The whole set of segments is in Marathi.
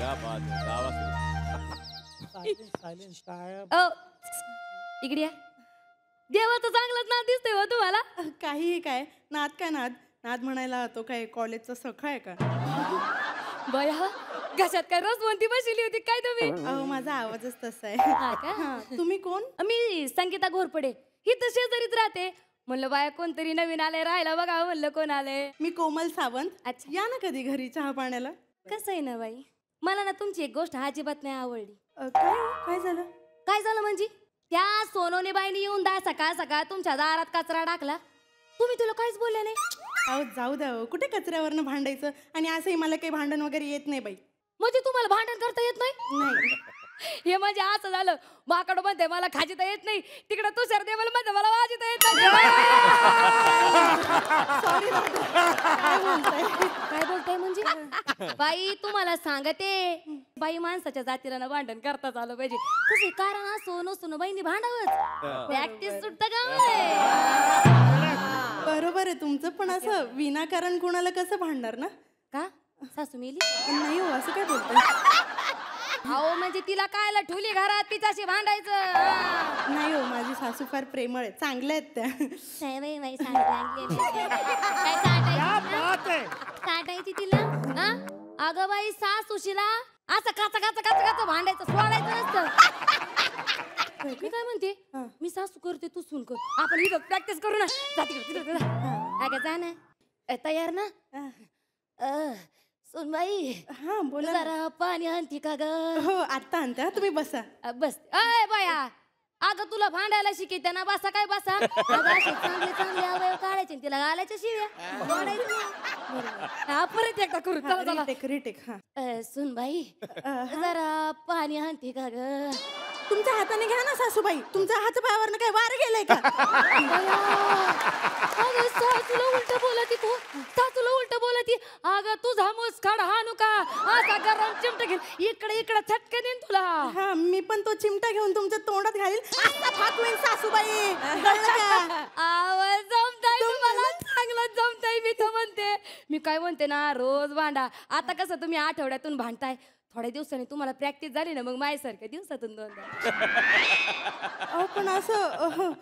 क्या बात है, सायलेन्स इकडे या. देवाचं चांगलंच नाद दिसतंय हो तुम्हाला. काहीही काय नाद काय नाद नाद म्हणायला तो काय कॉलेजचा सखा आहे का? बया घशात काय रसवंती बसली होती काय तुम्ही? माझा आवाजच तसा आहे. हा का? तुम्ही कोण? मी संगीता घोरपडे ही तर शेजारीच राहते. म्हणलं बाया कोणतरी नवीन आलंय राहायला बघा. म्हणलं कोण आलंय? मी कोमल सावंत. अच्छा. या ना कधी घरी चहा पाण्याला. कसं आहे ना बाई, मला ना तुमची एक गोष्ट अजिबात नाही आवडली. काय काय झालं? काय झालं म्हणजे? त्या सोनोनी बाईनी येऊन सकाळ सकाळ तुमच्या दारात कचरा टाकला. तुम्ही तुला काहीच बोलले नाही. अहो जाऊ द्या हो. कुठे कचऱ्यावरनं भांडायचं आणि असंही मला काही भांडण वगैरे येत नाही बाई. म्हणजे तुम्हाला भांडण करता येत नाही? नाही. हे म्हणजे असं झालं. माकडं म्हणते मला खाजीता येत नाही, तिकडे तुषार देवल म्हणते मला वाजिता येत नाही. सॉरी काय बोलताय म्हणजे? बाई तुम्हाला सांगते, बाई माणसाच्या जातीला ना भांडण करताच आलं पाहिजे. कसं कारण असो नसो ना बाईनी भांडावंच. प्रॅक्टिस सुटतं का? बरोबर आहे तुमचं, पण असं विनाकारण कुणाला कसं भांडणार ना? का सासू मेली? नाही हो, असं काय बोलतोय? अहो म्हणजे तिला कायला ठेवली घरात तिच्याशी भांडायचं? नाही हो, माझी सासू फार प्रेमळ आहे, चांगल्या आहेत त्या. काटायची तिला हा? अगं बाई सासूशीला असं काचा काचा काचा काचा भांडायचं सोडायचं नसतं. मी काय म्हणते, मी सासू करते तू सून कर. आपण इथं प्रॅक्टिस करू ना. जा तिकडे जा ना. तयार ना? सुनबाई हा बोला. जरा पाणी आणती का ग? हो आता आणते. तुम्ही बसा. बस. अय बाया, अगं तुला भांडायला शिकते ना. बसा काय बसा. अगं असे चांगले चांगले अवयव काढायचे तिला घालायच्या शिव्या. परत एकदा करू. चला रिटेक. हा सुनबाई जरा पाणी आणते का ग? तुमच्या हाताने घ्या ना सासूबाई. तुमच्या हातपायावरनं काय वार गेलाय का? अगं सासूला उलट बोलती तू. सासूला उलट बोलती. अगं तुझा मुसकाड हाणू का? असा गरम चिमटा घेऊन इकडे इकडे झटके देईन तुला. हा मी पण तो चिमटा घेऊन तुमच्या तोंडात घालील. आता फाटवेन सासूबाई. आवाज जमताय तुम्हाला? चांगलं जमताय. मी तर म्हणते, मी काय म्हणते ना, रोज भांडा. आता कसं तुम्ही आठवड्यातून भांडताय, थोड्या दिवसांनी तुम्हाला प्रॅक्टिस झाली ना, मग माझ्यासारख्या दिवसातून 2दा. पण असं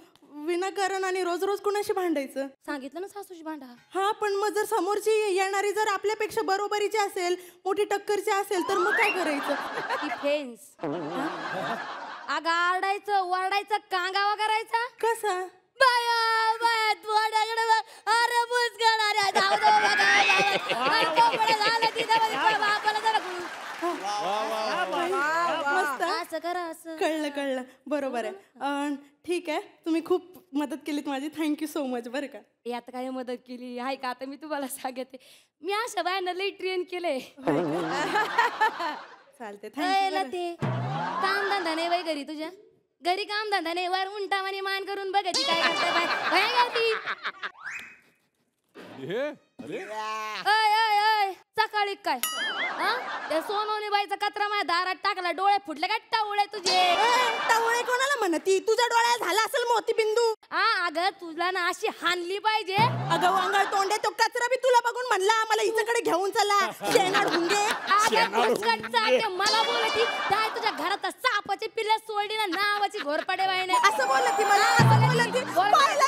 विनाकारण आणि रोज रोज कुणाशी भांडायचं? सांगितलं ना सासूशी भांडा. हा पण मग जर समोरची येणारी जर आपल्यापेक्षा बरोबरीची असेल, मोठी टक्करची असेल, तर मग काय करायचं? ती फेन्स. अगं आरडायचं वरडायचं कांगावा करायचा. कसा? बाया बाया तोंडाकडे अरे बुसकाड अरे जाऊ दे असं करा. असं कळलं बरोबर आहे. ठीक आहे, तुम्ही खूप मदत केलीत माझी. Thank you so much. बरं का यात काय मदत केली आहे का? आता मी तुम्हाला सांगते, मी अशा बायांना लई ट्रेन केले. चालते. ते काम धंदा नाही बाई घरी तुझ्या? घरी काम धंदा नाही, वर उंटावानी मान करून बघायची काय करते बाय. सकाळी काय त्या सोनवणी बाईचा कचरा माझ्या दारात टाकला. डोळे फुटले का? टावळे तुझे. टावळे कोणाला म्हणती? तुझ्या डोळ्यात झाला असेल मोतीबिंदू. अगं तुला ना अशी हानली पाहिजे. अगं वांगळ तोंडे, तो कचरा बी तुला बघून म्हणला मला हिच्याकडे घेऊन चला. शेणाड हुंगे. मला बोलती काय तुझ्या घरात सापाची पिल्ला सोडली ना नावाची घोरपडे बाईने. असं बोलती मला.